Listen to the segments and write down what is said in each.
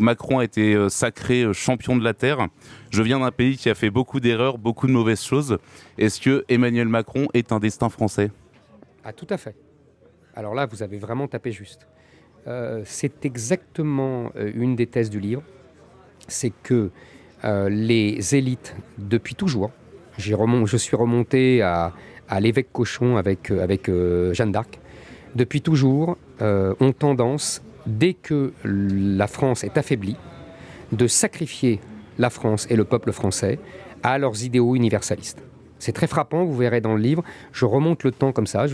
Macron a été sacré champion de la Terre. Je viens d'un pays qui a fait beaucoup d'erreurs, beaucoup de mauvaises choses. Est-ce que Emmanuel Macron est un destin français ? Ah, tout à fait. Alors là, vous avez vraiment tapé juste. C'est exactement une des thèses du livre. C'est que les élites, depuis toujours, je suis remonté à l'évêque Cochon avec Jeanne d'Arc, depuis toujours, ont tendance, dès que la France est affaiblie, de sacrifier la France et le peuple français à leurs idéaux universalistes. C'est très frappant, vous verrez dans le livre, je remonte le temps comme ça,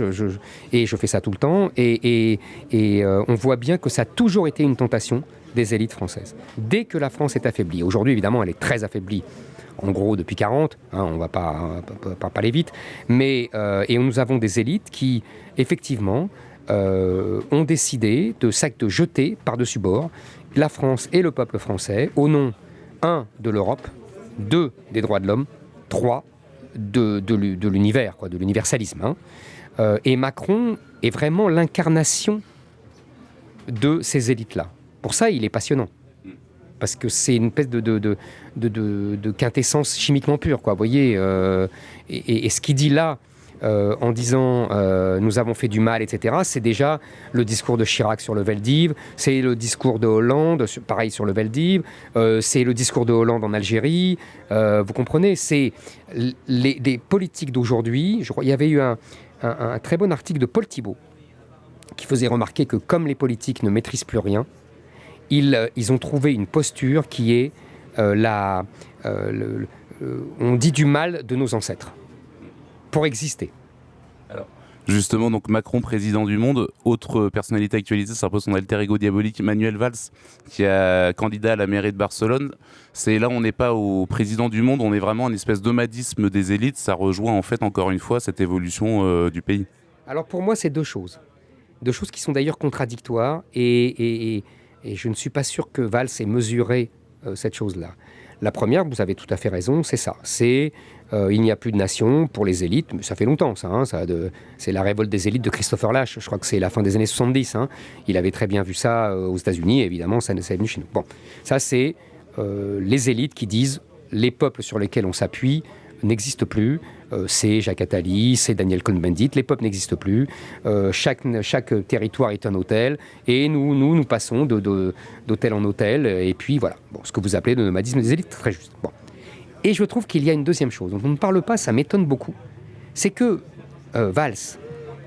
et je fais ça tout le temps, et on voit bien que ça a toujours été une tentation des élites françaises. Dès que la France est affaiblie, aujourd'hui évidemment elle est très affaiblie, en gros depuis 40, on ne va pas aller vite, mais et nous avons des élites qui effectivement ont décidé de jeter par-dessus bord la France et le peuple français au nom, 1, de l'Europe, 2, des droits de l'homme, 3, de l'univers, de l'universalisme. Et Macron est vraiment l'incarnation de ces élites-là. Pour ça, il est passionnant. Parce que c'est une espèce de quintessence chimiquement pure, quoi. Vous voyez, et ce qu'il dit là, en disant nous avons fait du mal, etc., c'est déjà le discours de Chirac sur le Veldiv, c'est le discours de Hollande, pareil sur le Veldiv, c'est le discours de Hollande en Algérie, vous comprenez, c'est les politiques d'aujourd'hui. Je crois il y avait eu un très bon article de Paul Thibault qui faisait remarquer que comme les politiques ne maîtrisent plus rien, ils ont trouvé une posture qui est on dit du mal de nos ancêtres pour exister. Alors, justement, donc Macron, président du monde, autre personnalité actualisée, c'est un peu son alter ego diabolique, Manuel Valls, qui est candidat à la mairie de Barcelone. C'est là, on n'est pas au président du monde, on est vraiment un espèce d'omadisme des élites. Ça rejoint en fait encore une fois cette évolution du pays. Alors pour moi, c'est deux choses qui sont d'ailleurs contradictoires, et je ne suis pas sûr que Valls ait mesuré cette chose-là. La première, vous avez tout à fait raison, c'est ça. C'est il n'y a plus de nation pour les élites, mais ça fait longtemps ça. C'est la révolte des élites de Christopher Lasch, je crois que c'est la fin des années 70. Il avait très bien vu ça aux États-Unis, et évidemment ça est venu chez nous. Bon, ça c'est les élites qui disent les peuples sur lesquels on s'appuie n'existent plus. C'est Jacques Attali, c'est Daniel Cohn-Bendit, les peuples n'existent plus. Chaque territoire est un hôtel, et nous passons d'hôtel en hôtel, et puis voilà. Bon, ce que vous appelez le nomadisme des élites, très juste. Bon. Et je trouve qu'il y a une deuxième chose dont on ne parle pas, ça m'étonne beaucoup, c'est que Valls,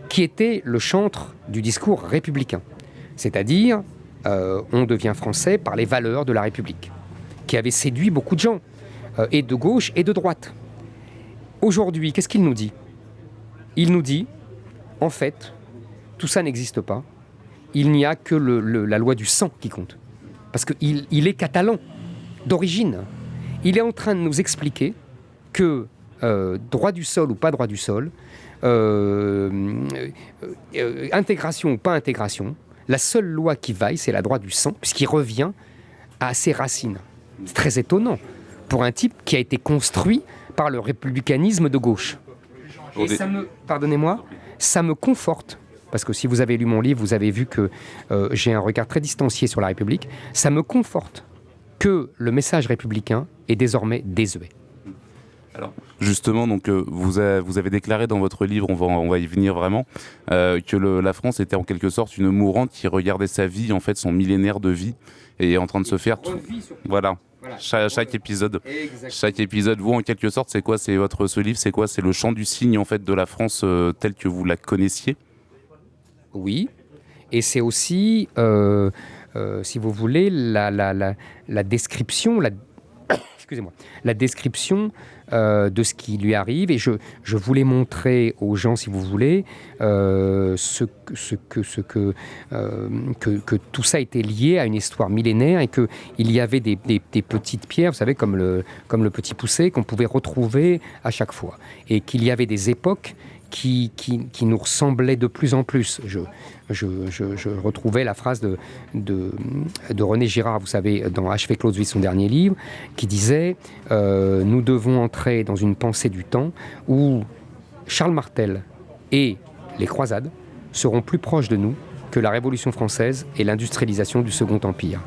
qui était le chantre du discours républicain, c'est-à-dire on devient français par les valeurs de la République, qui avait séduit beaucoup de gens, et de gauche et de droite. Aujourd'hui, qu'est-ce qu'il nous dit ? Il nous dit, en fait, tout ça n'existe pas. Il n'y a que la loi du sang qui compte. Parce qu'il est catalan, d'origine. Il est en train de nous expliquer que droit du sol ou pas droit du sol, intégration ou pas intégration, la seule loi qui vaille, c'est la loi du sang, puisqu'il revient à ses racines. C'est très étonnant pour un type qui a été construit par le républicanisme de gauche. Et pardonnez-moi, ça me conforte, parce que si vous avez lu mon livre, vous avez vu que j'ai un regard très distancié sur la République. Ça me conforte que le message républicain est désormais désuet. Alors, justement, donc, vous avez déclaré dans votre livre, on va y venir vraiment, que la France était en quelque sorte une mourante qui regardait sa vie, en fait, son millénaire de vie, et est en train de se faire tout. Voilà. Chaque épisode. Chaque épisode, vous, en quelque sorte, c'est quoi ? C'est ce livre, c'est quoi ? C'est le chant du cygne, en fait, de la France telle que vous la connaissiez ? Oui. Et c'est aussi, si vous voulez, la description, excusez-moi, la description de ce qui lui arrive, et je voulais montrer aux gens, si vous voulez, que tout ça était lié à une histoire millénaire, et qu'il y avait des petites pierres, vous savez, comme le petit poucet, qu'on pouvait retrouver à chaque fois, et qu'il y avait des époques qui nous ressemblaient de plus en plus. Je retrouvais la phrase de René Girard, vous savez, dans Achever Clausewitz, son dernier livre, qui disait nous devons entrer dans une pensée du temps où Charles Martel et les croisades seront plus proches de nous que la Révolution française et l'industrialisation du Second Empire.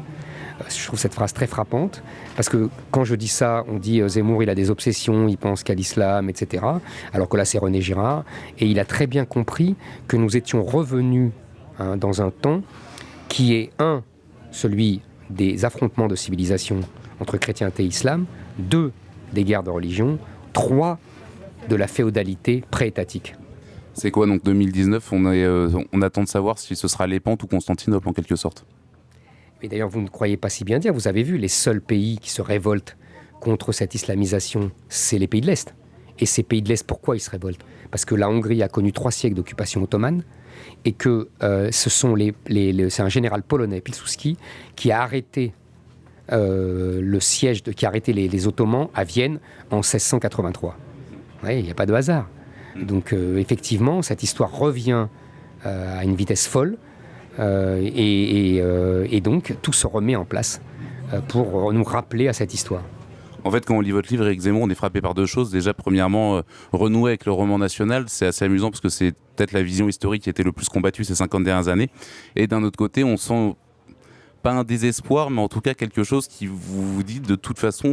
Je trouve cette phrase très frappante, parce que quand je dis ça, on dit Zemmour, il a des obsessions, il pense qu'à l'islam, etc. Alors que là, c'est René Girard, et il a très bien compris que nous étions revenus dans un temps qui est, celui des affrontements de civilisation entre chrétienté et islam, 2, des guerres de religion, 3, de la féodalité pré-étatique. C'est quoi donc 2019 on attend de savoir si ce sera Lépante ou Constantinople en quelque sorte. Et d'ailleurs, vous ne croyez pas si bien dire, vous avez vu, les seuls pays qui se révoltent contre cette islamisation, c'est les pays de l'Est. Et ces pays de l'Est, pourquoi ils se révoltent? Parce que la Hongrie a connu 3 siècles d'occupation ottomane, et que c'est un général polonais, Pilsudski, qui a arrêté le siège, qui a arrêté les Ottomans à Vienne en 1683. Ouais, il n'y a pas de hasard. Donc effectivement, cette histoire revient à une vitesse folle, et donc tout se remet en place pour nous rappeler à cette histoire. En fait, quand on lit votre livre, Éric Zemmour, on est frappé par 2 choses. Déjà, premièrement, renouer avec le roman national, c'est assez amusant parce que c'est peut-être la vision historique qui était le plus combattue ces 50 dernières années. Et d'un autre côté, on sent pas un désespoir, mais en tout cas quelque chose qui vous dit de toute façon,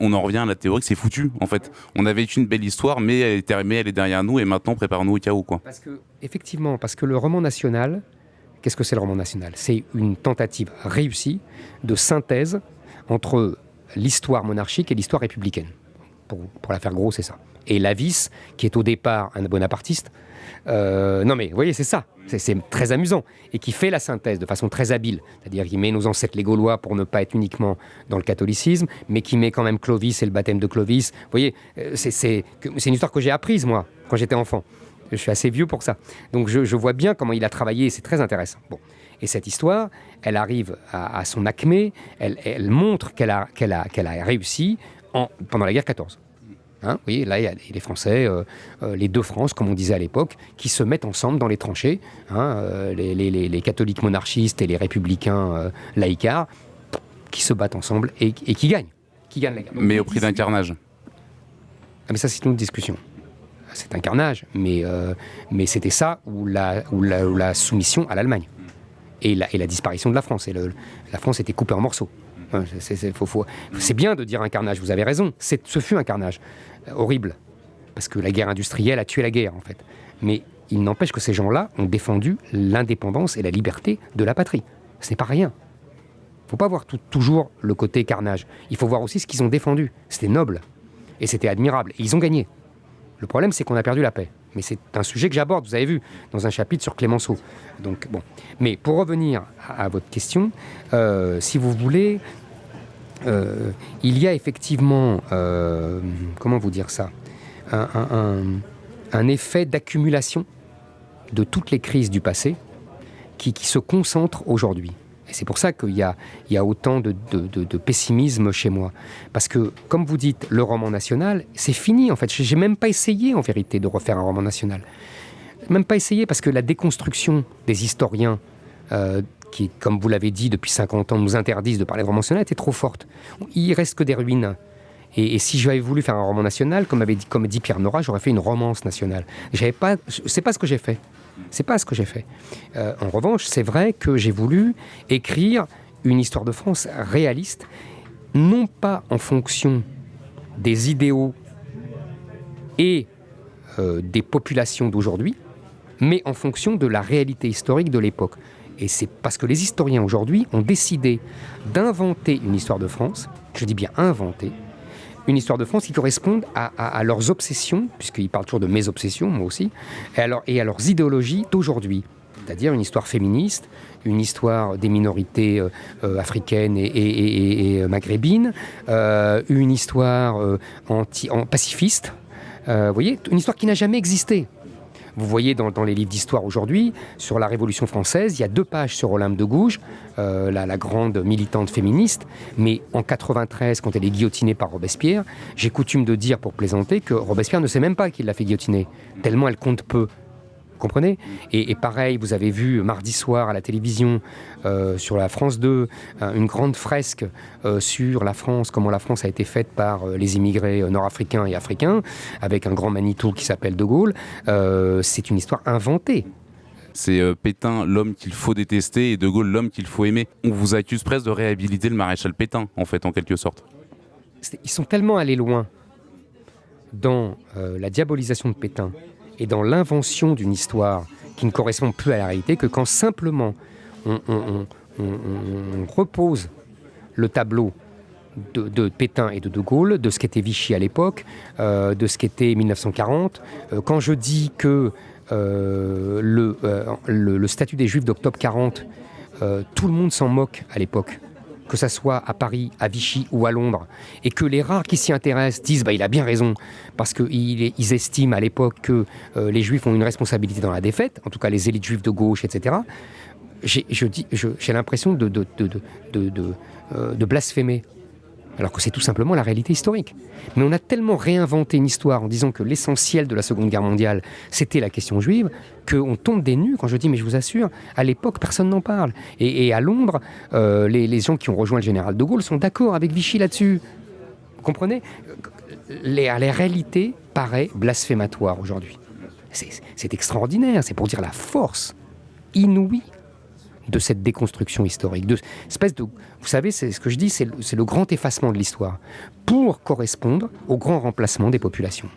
on en revient à la théorie que c'est foutu. En fait, on avait une belle histoire, mais elle est derrière nous et maintenant, prépare-nous au chaos, quoi. Effectivement, parce que le roman national, qu'est-ce que c'est le roman national? C'est une tentative réussie de synthèse entre l'histoire monarchique et l'histoire républicaine. Pour la faire gros, c'est ça. Et Lavis, qui est au départ un bonapartiste, non mais, vous voyez, c'est ça. C'est très amusant. Et qui fait la synthèse de façon très habile. C'est-à-dire qu'il met nos ancêtres les Gaulois pour ne pas être uniquement dans le catholicisme, mais qui met quand même Clovis et le baptême de Clovis. Vous voyez, c'est une histoire que j'ai apprise, moi, quand j'étais enfant. Je suis assez vieux pour ça. Donc je vois bien comment il a travaillé, et c'est très intéressant. Bon. Et cette histoire, elle arrive à son acmé, elle montre qu'elle a réussi pendant la guerre 14. Hein, vous voyez, là, il y a les Français, les 2 France, comme on disait à l'époque, qui se mettent ensemble dans les tranchées, les catholiques monarchistes et les républicains laïcards, qui se battent ensemble et qui gagnent. Qui gagnent la guerre. Mais au prix d'un carnage. Ah, mais ça, c'est une autre discussion. C'est un carnage, mais c'était ça ou la soumission à l'Allemagne. Et la disparition de la France. La France était coupée en morceaux. C'est bien de dire un carnage, vous avez raison. Ce fut un carnage horrible. Parce que la guerre industrielle a tué la guerre, en fait. Mais il n'empêche que ces gens-là ont défendu l'indépendance et la liberté de la patrie. Ce n'est pas rien. Il ne faut pas voir toujours le côté carnage. Il faut voir aussi ce qu'ils ont défendu. C'était noble. Et c'était admirable. Et ils ont gagné. Le problème, c'est qu'on a perdu la paix. Mais c'est un sujet que j'aborde, vous avez vu, dans un chapitre sur Clémenceau. Donc, bon. Mais pour revenir à votre question, si vous voulez, il y a effectivement, comment vous dire ça, un effet d'accumulation de toutes les crises du passé qui se concentre aujourd'hui. Et c'est pour ça qu'il y a autant de pessimisme chez moi. Parce que, comme vous dites, le roman national, c'est fini en fait. J'ai même pas essayé en vérité de refaire un roman national. Même pas essayé parce que la déconstruction des historiens, qui, comme vous l'avez dit, depuis 50 ans, nous interdisent de parler de roman national, était trop forte. Il reste que des ruines. Et si j'avais voulu faire un roman national, comme dit Pierre Nora, j'aurais fait une romance nationale. C'est pas ce que j'ai fait. C'est pas ce que j'ai fait. En revanche, c'est vrai que j'ai voulu écrire une histoire de France réaliste, non pas en fonction des idéaux et des populations d'aujourd'hui, mais en fonction de la réalité historique de l'époque. Et c'est parce que les historiens aujourd'hui ont décidé d'inventer une histoire de France, je dis bien inventer, une histoire de France qui corresponde à leurs obsessions, puisqu'ils parlent toujours de mes obsessions, moi aussi, et à leurs idéologies d'aujourd'hui. C'est-à-dire une histoire féministe, une histoire des minorités africaines et maghrébines, une histoire pacifiste, vous voyez, une histoire qui n'a jamais existé. Vous voyez dans les livres d'histoire aujourd'hui, sur la Révolution française, il y a 2 pages sur Olympe de Gouges, la grande militante féministe, mais en 93, quand elle est guillotinée par Robespierre, j'ai coutume de dire, pour plaisanter, que Robespierre ne sait même pas qu'il l'a fait guillotiner, tellement elle compte peu. Vous comprenez ? Et pareil, vous avez vu mardi soir à la télévision, sur la France 2, une grande fresque sur la France, comment la France a été faite par les immigrés nord-africains et africains, avec un grand Manitou qui s'appelle De Gaulle. C'est une histoire inventée. C'est Pétain, l'homme qu'il faut détester, et De Gaulle, l'homme qu'il faut aimer. On vous accuse presque de réhabiliter le maréchal Pétain, en fait, en quelque sorte. Ils sont tellement allés loin dans la diabolisation de Pétain et dans l'invention d'une histoire qui ne correspond plus à la réalité que quand simplement on repose le tableau de Pétain et de Gaulle, de ce qu'était Vichy à l'époque, de ce qu'était 1940. Quand je dis que le statut des Juifs d'octobre 40, tout le monde s'en moque à l'époque, que ça soit à Paris, à Vichy ou à Londres, et que les rares qui s'y intéressent disent il a bien raison, parce qu'ils estiment à l'époque que les Juifs ont une responsabilité dans la défaite, en tout cas les élites juives de gauche, etc. J'ai l'impression de blasphémer, alors que c'est tout simplement la réalité historique. Mais on a tellement réinventé une histoire en disant que l'essentiel de la Seconde Guerre mondiale, c'était la question juive, qu'on tombe des nues quand je dis, mais je vous assure, à l'époque, personne n'en parle. Et à Londres, les gens qui ont rejoint le général de Gaulle sont d'accord avec Vichy là-dessus. Vous comprenez ? La réalité paraît blasphématoire aujourd'hui. C'est extraordinaire, c'est pour dire la force inouïe de cette déconstruction historique, vous savez, c'est ce que je dis, c'est le grand effacement de l'histoire pour correspondre au grand remplacement des populations.